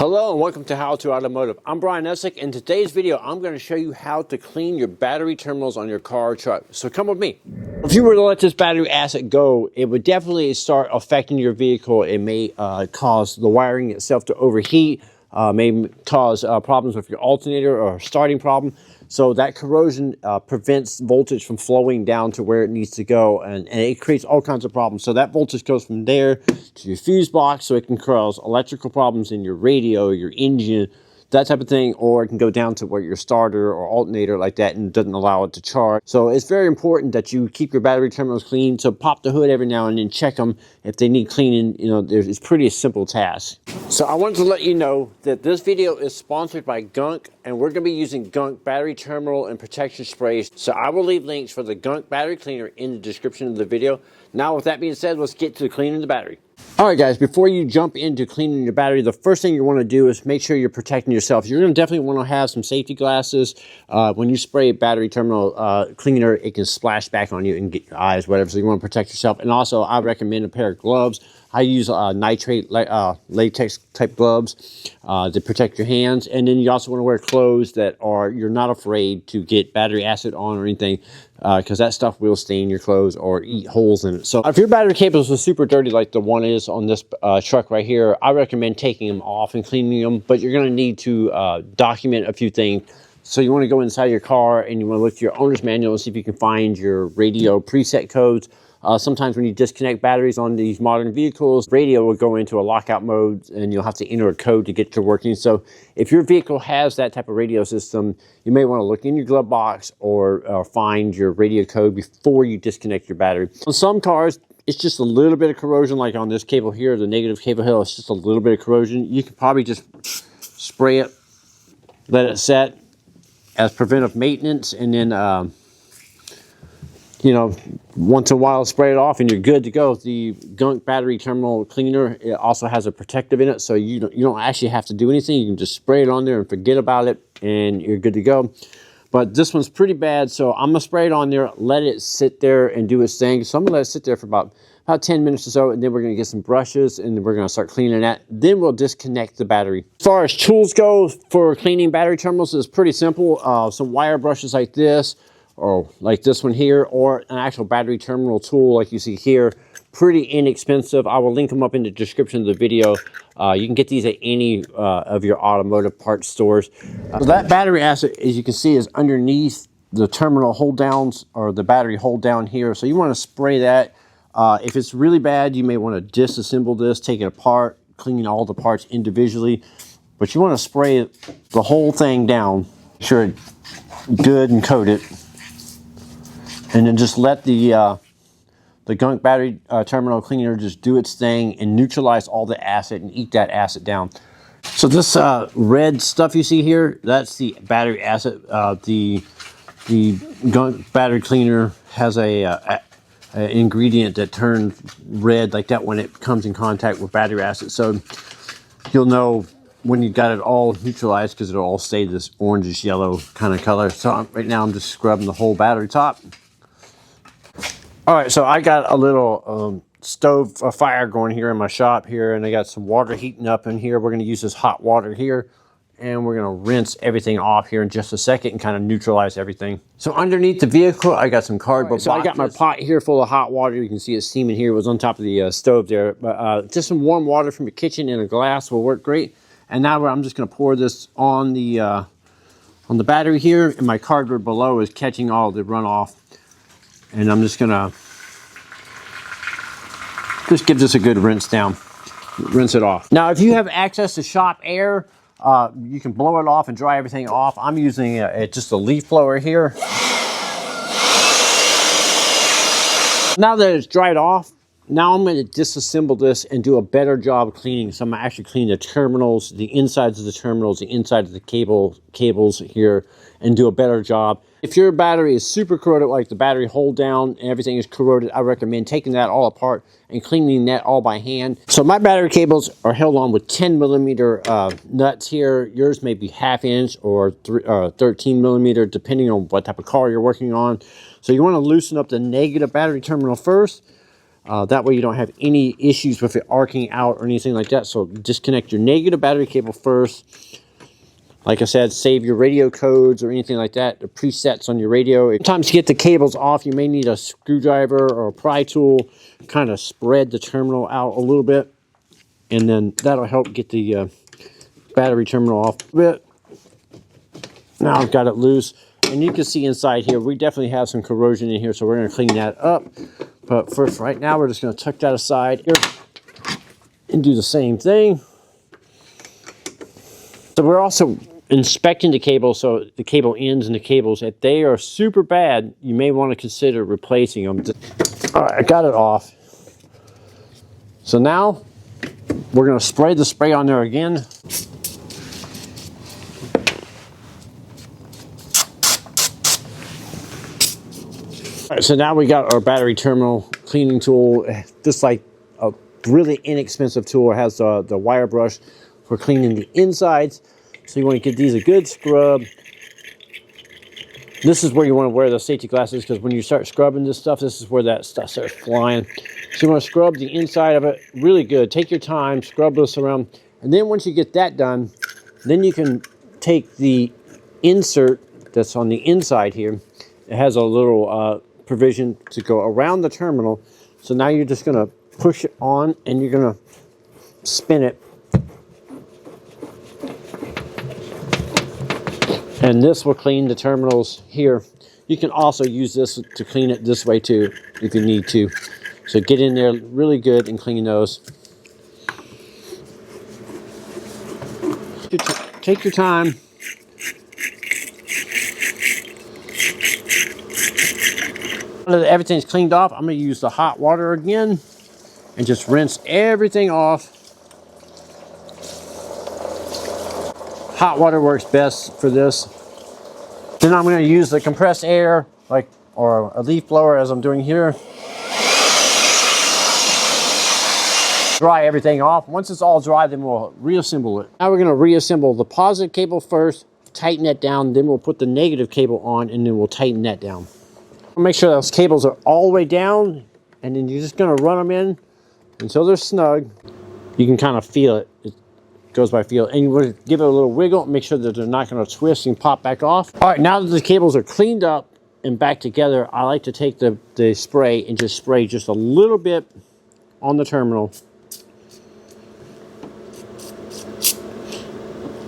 Hello and welcome to How to Automotive. I'm Brian Essick. In today's video, I'm going to show you how to clean your battery terminals on your car or truck. So come with me. If you were to let this battery acid go, it would definitely start affecting your vehicle. It may cause the wiring itself to overheat, may cause problems with your alternator or starting problem. So that corrosion prevents voltage from flowing down to where it needs to go, and it creates all kinds of problems. So that voltage goes from there to your fuse box, so it can cause electrical problems in your radio, your engine, that type of thing, or it can go down to where your starter or alternator like that and doesn't allow it to charge. So it's very important that you keep your battery terminals clean. So pop the hood every now and then, check them if they need cleaning. You know, it's pretty simple task. So I wanted to let you know that this video is sponsored by GUNK, and we're going to be using GUNK battery terminal and protection sprays. So I will leave links for the GUNK battery cleaner in the description of the video. Now with that being said, let's get to cleaning the battery. Alright guys, before you jump into cleaning your battery, the first thing you want to do is make sure you're protecting yourself. You're going to definitely want to have some safety glasses. When you spray a battery terminal cleaner, it can splash back on you and get your eyes, whatever, so you want to protect yourself. And also, I recommend a pair of gloves. I use nitrate latex type gloves to protect your hands. And then you also want to wear clothes that you're not afraid to get battery acid on or anything, because that stuff will stain your clothes or eat holes in it. So if your battery cables are super dirty like the one is on this truck right here, I recommend taking them off and cleaning them, but you're going to need to document a few things. So you want to go inside your car and you want to look at your owner's manual and see if you can find your radio preset codes. Sometimes when you disconnect batteries on these modern vehicles, radio will go into a lockout mode and you'll have to enter a code to get to working. So if your vehicle has that type of radio system, you may want to look in your glove box or find your radio code before you disconnect your battery. On some cars, it's just a little bit of corrosion, like on this cable here, the negative cable hill, it's just a little bit of corrosion. You could probably just spray it, let it set as preventive maintenance, and then you know, once in a while spray it off and you're good to go. The GUNK battery terminal cleaner, it also has a protective in it, so you don't actually have to do anything. You can just spray it on there and forget about it and you're good to go. But this one's pretty bad, so I'm gonna spray it on there, let it sit there and do its thing. So I'm gonna let it sit there for about 10 minutes or so, and then we're gonna get some brushes and then we're gonna start cleaning that. Then we'll disconnect the battery. As far as tools go for cleaning battery terminals, it's pretty simple. Some wire brushes like this, or like this one here, or an actual battery terminal tool like you see here. Pretty inexpensive. I will link them up in the description of the video. You can get these at any of your automotive parts stores. So that battery acid, as you can see, is underneath the terminal hold downs, or the battery hold down here. So you want to spray that. If it's really bad, you may want to disassemble this, take it apart, clean all the parts individually. But you want to spray the whole thing down, make sure it's good and coat it. And then just let the GUNK battery terminal cleaner just do its thing and neutralize all the acid and eat that acid down. So this red stuff you see here, that's the battery acid. The GUNK battery cleaner has a ingredient that turns red like that when it comes in contact with battery acid. So you'll know when you got it all neutralized, because it'll all stay this orangish yellow kind of color. So right now I'm just scrubbing the whole battery top. All right, so I got a little stove fire going here in my shop here, and I got some water heating up in here. We're going to use this hot water here, and we're going to rinse everything off here in just a second and kind of neutralize everything. So underneath the vehicle, I got some cardboard boxes. So I got my pot here full of hot water. You can see it steaming here. It was on top of the stove there. But just some warm water from your kitchen in a glass will work great. And now I'm just going to pour this on the battery here, and my cardboard below is catching all the runoff. And I'm just gonna give this a good rinse down, rinse it off. Now, if you have access to shop air, you can blow it off and dry everything off. I'm using just a leaf blower here. Now that it's dried off, now I'm going to disassemble this and do a better job of cleaning. So I'm going to actually clean the terminals, the insides of the terminals, the inside of the cables here, and do a better job. If your battery is super corroded, like the battery hold down and everything is corroded, I recommend taking that all apart and cleaning that all by hand. So my battery cables are held on with 10mm nuts here. Yours may be 1/2 inch or 13mm, depending on what type of car you're working on. So you want to loosen up the negative battery terminal first. That way you don't have any issues with it arcing out or anything like that. So disconnect your negative battery cable first. Like I said, save your radio codes or anything like that, the presets on your radio. Sometimes to get the cables off, you may need a screwdriver or a pry tool, kind of spread the terminal out a little bit, and then that'll help get the battery terminal off a bit. Now I've got it loose, and you can see inside here, we definitely have some corrosion in here, so we're gonna clean that up. But first, right now, we're just gonna tuck that aside here and do the same thing. So we're also inspecting the cable, so the cable ends and the cables, if they are super bad, you may want to consider replacing them. All right, I got it off. So now we're going to spray the spray on there again. All right, so now we got our battery terminal cleaning tool. This is like a really inexpensive tool. It has the wire brush for cleaning the insides. So you want to give these a good scrub. This is where you want to wear the safety glasses, because when you start scrubbing this stuff, this is where that stuff starts flying. So you want to scrub the inside of it really good. Take your time, scrub this around. And then once you get that done, then you can take the insert that's on the inside here. It has a little provision to go around the terminal. So now you're just going to push it on and you're going to spin it. And this will clean the terminals here. You can also use this to clean it this way too, if you need to. So get in there really good and clean those. Take your time. Now that everything's cleaned off, I'm going to use the hot water again and just rinse everything off. Hot water works best for this. Then I'm going to use the compressed air, or a leaf blower, as I'm doing here. Dry everything off. Once it's all dry, then we'll reassemble it. Now we're going to reassemble the positive cable first, tighten that down, then we'll put the negative cable on, and then we'll tighten that down. Make sure those cables are all the way down, and then you're just going to run them in until they're snug. You can kind of feel it. Goes by feel, and you give it a little wiggle, make sure that they're not going to twist and pop back off. All right, now that the cables are cleaned up and back together, I like to take the spray and just spray just a little bit on the terminal.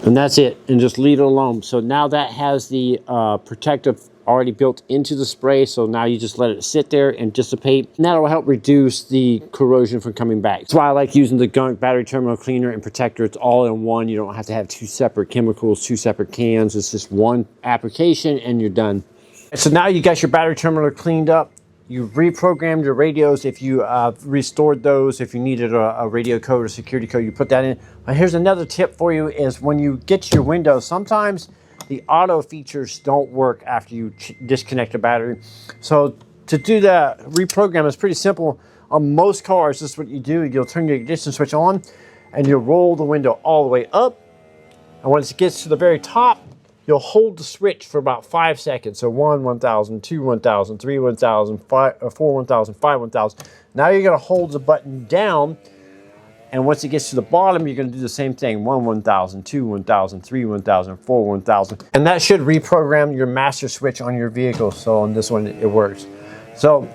And that's it, and just leave it alone. So now that has the protective already built into the spray, so now you just let it sit there and dissipate, and that'll help reduce the corrosion from coming back. That's why I like using the GUNK battery terminal cleaner and protector. It's all in one. You don't have to have two separate chemicals, two separate cans. It's just one application and you're done. So now you got your battery terminal cleaned up. You reprogrammed your radios if you restored those. If you needed a radio code or security code, you put that in. But here's another tip for you is when you get to your windows, sometimes the auto features don't work after you disconnect the battery. So to do that reprogram is pretty simple. On most cars, this is what you do. You'll turn your ignition switch on and you'll roll the window all the way up. And once it gets to the very top, you'll hold the switch for about 5 seconds. So 1, 1000, 2, 1000, 3, 1000, 4, 1000, 5, 1000. Now you're gonna hold the button down, and once it gets to the bottom, you're gonna do the same thing. 1, 1000, 2, 1000, 3, 1000, 4, 1000. And that should reprogram your master switch on your vehicle. So on this one, it works. So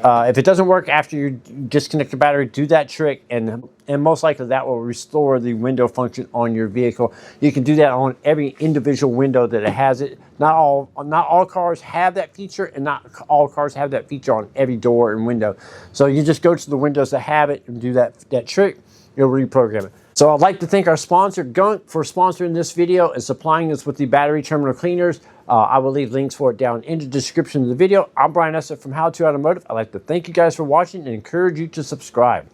if it doesn't work after you disconnect the battery, do that trick, and most likely that will restore the window function on your vehicle. You can do that on every individual window that it has it. Not all cars have that feature, and not all cars have that feature on every door and window. So you just go to the windows that have it and do that trick. You'll reprogram it. So I'd like to thank our sponsor, GUNK, for sponsoring this video and supplying us with the battery terminal cleaners. I will leave links for it down in the description of the video. I'm Brian Esser from How To Automotive. I'd like to thank you guys for watching and encourage you to subscribe.